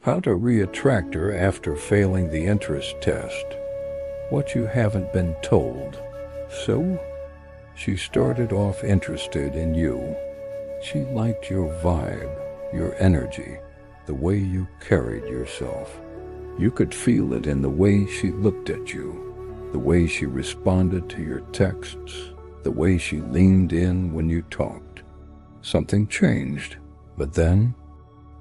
How to re-attract her after failing the interest test. What you haven't been told. So, she started off interested in you. She liked your vibe, your energy, the way you carried yourself. You could feel it in the way she looked at you, the way she responded to your texts, the way she leaned in when you talked. Something changed, but then,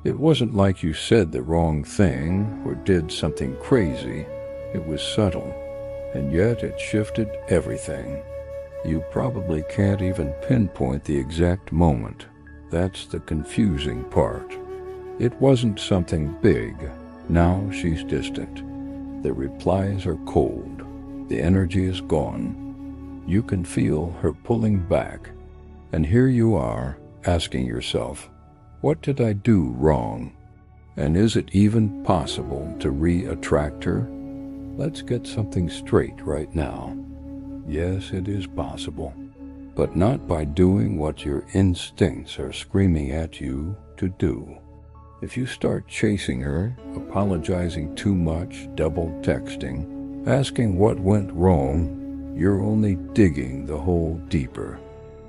it wasn't like you said the wrong thing or did something crazy. It was subtle, and yet it shifted everything. You probably can't even pinpoint the exact moment. That's the confusing part. It wasn't something big. Now she's distant. The replies are cold. The energy is gone. You can feel her pulling back. And here you are, asking yourself, what did I do wrong? And is it even possible to re-attract her? Let's get something straight right now. Yes, it is possible, but not by doing what your instincts are screaming at you to do. If you start chasing her, apologizing too much, double texting, asking what went wrong, you're only digging the hole deeper.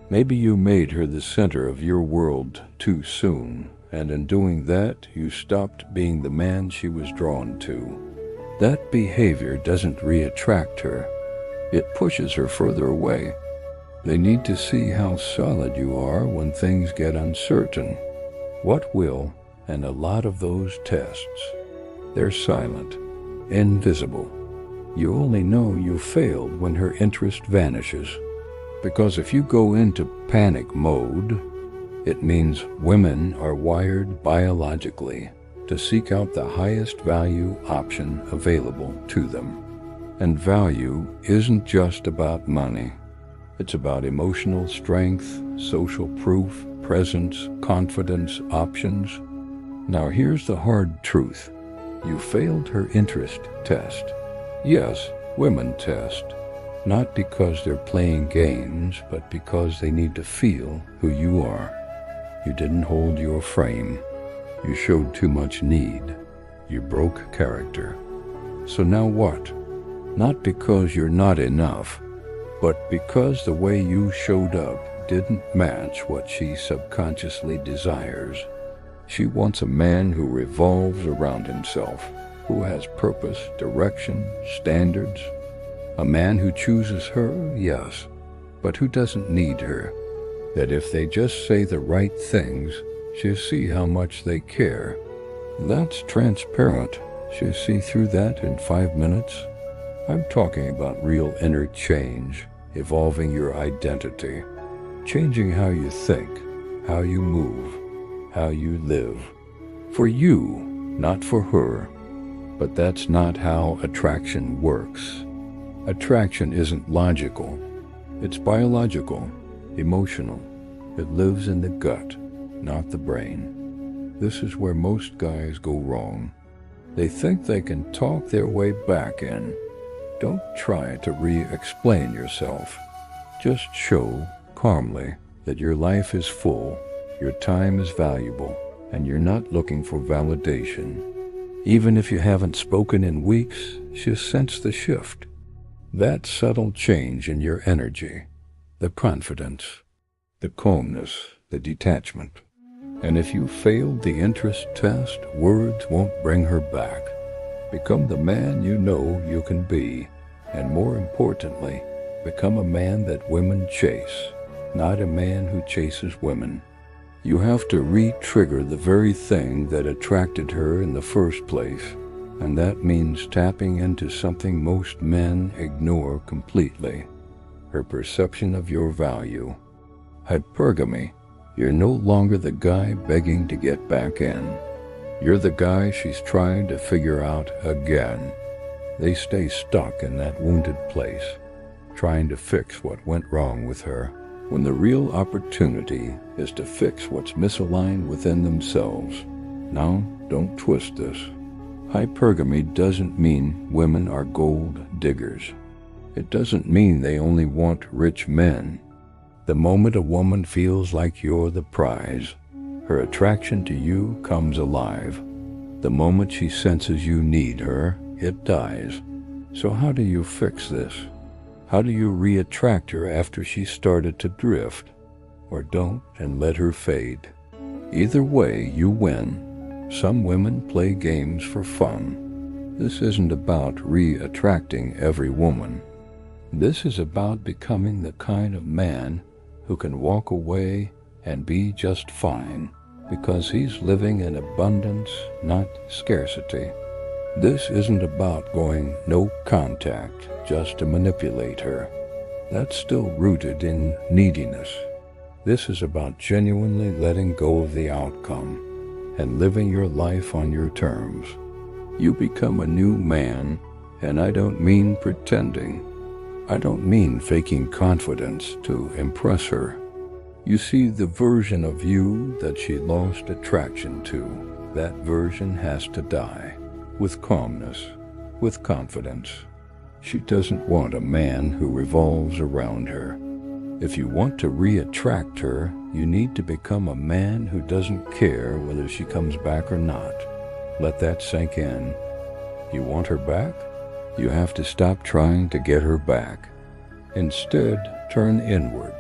Maybe you made her the center of your world too soon, and in doing that, you stopped being the man she was drawn to. That behavior doesn't re-attract her. It pushes her further away. They need to see how solid you are when things get uncertain. What will, and a lot of those tests, they're silent, invisible. You only know you failed when her interest vanishes. Because if you go into panic mode, it means women are wired biologically to seek out the highest value option available to them. And value isn't just about money. It's about emotional strength, social proof, presence, confidence, options. Now here's the hard truth. You failed her interest test. Yes, women test. Not because they're playing games, but because they need to feel who you are. You didn't hold your frame. You showed too much need. You broke character. So now what? Not because you're not enough, but because the way you showed up didn't match what she subconsciously desires. She wants a man who revolves around himself, who has purpose, direction, standards. A man who chooses her, yes, but who doesn't need her. That if they just say the right things, she'll see how much they care. That's transparent. She'll see through that in 5 minutes. I'm talking about real inner change, evolving your identity, changing how you think, how you move, how you live. For you, not for her. But that's not how attraction works. Attraction isn't logical. It's biological, emotional. It lives in the gut, not the brain. This is where most guys go wrong. They think they can talk their way back in. Don't try to re-explain yourself. Just show, calmly, that your life is full, your time is valuable, and you're not looking for validation. Even if you haven't spoken in weeks, she'll sense the shift. That subtle change in your energy, the confidence, the calmness, the detachment. And if you failed the interest test, words won't bring her back. Become the man you know you can be, and more importantly, become a man that women chase, not a man who chases women. You have to re-trigger the very thing that attracted her in the first place. And that means tapping into something most men ignore completely. Her perception of your value. Hypergamy. You're no longer the guy begging to get back in. You're the guy she's trying to figure out again. They stay stuck in that wounded place, trying to fix what went wrong with her, when the real opportunity is to fix what's misaligned within themselves. Now, don't twist this. Hypergamy doesn't mean women are gold diggers. It doesn't mean they only want rich men. The moment a woman feels like you're the prize, her attraction to you comes alive. The moment she senses you need her, it dies. So how do you fix this? How do you re-attract her after she started to drift? Or don't and let her fade? Either way, you win. Some women play games for fun. This isn't about re-attracting every woman. This is about becoming the kind of man who can walk away and be just fine, because he's living in abundance, not scarcity. This isn't about going no contact just to manipulate her. That's still rooted in neediness. This is about genuinely letting go of the outcome and living your life on your terms. You become a new man, and I don't mean pretending. I don't mean faking confidence to impress her. You see, the version of you that she lost attraction to, that version has to die, with calmness, with confidence. She doesn't want a man who revolves around her. If you want to re-attract her, you need to become a man who doesn't care whether she comes back or not. Let that sink in. You want her back? You have to stop trying to get her back. Instead, turn inward.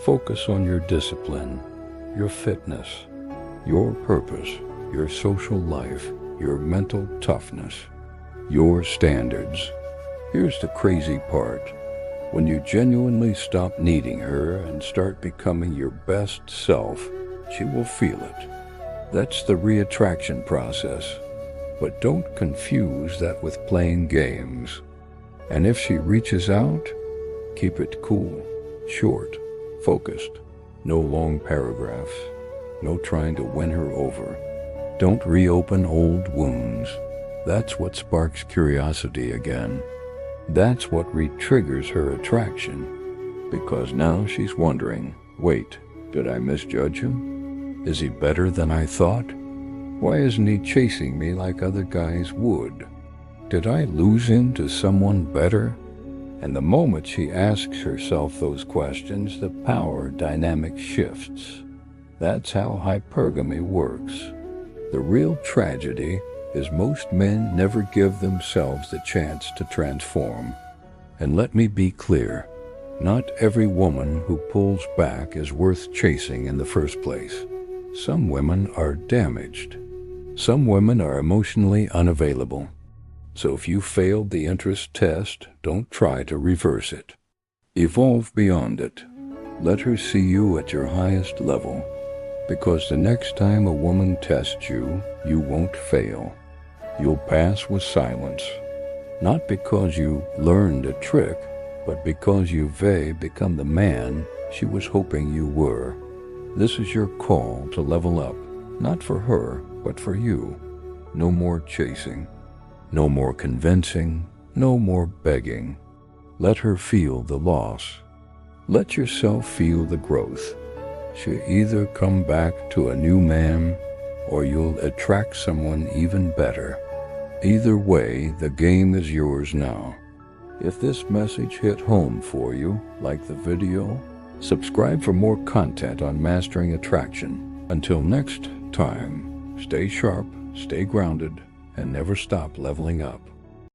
Focus on your discipline, your fitness, your purpose, your social life, your mental toughness, your standards. Here's the crazy part. When you genuinely stop needing her and start becoming your best self, she will feel it. That's the re-attraction process. But don't confuse that with playing games. And if she reaches out, keep it cool, short, focused. No long paragraphs. No trying to win her over. Don't reopen old wounds. That's what sparks curiosity again. That's what re-triggers her attraction. Because now she's wondering, wait, did I misjudge him? Is he better than I thought? Why isn't he chasing me like other guys would? Did I lose him to someone better? And the moment she asks herself those questions, the power dynamic shifts. That's how hypergamy works. The real tragedy is most men never give themselves the chance to transform. And let me be clear, not every woman who pulls back is worth chasing in the first place. Some women are damaged. Some women are emotionally unavailable. So if you failed the interest test, don't try to reverse it. Evolve beyond it. Let her see you at your highest level. Because the next time a woman tests you, you won't fail. You'll pass with silence. Not because you learned a trick, but because you've become the man she was hoping you were. This is your call to level up, not for her, but for you. No more chasing. No more convincing, no more begging. Let her feel the loss. Let yourself feel the growth. She'll either come back to a new man, or you'll attract someone even better. Either way, the game is yours now. If this message hit home for you, like the video, subscribe for more content on mastering attraction. Until next time, stay sharp, stay grounded, and never stop leveling up.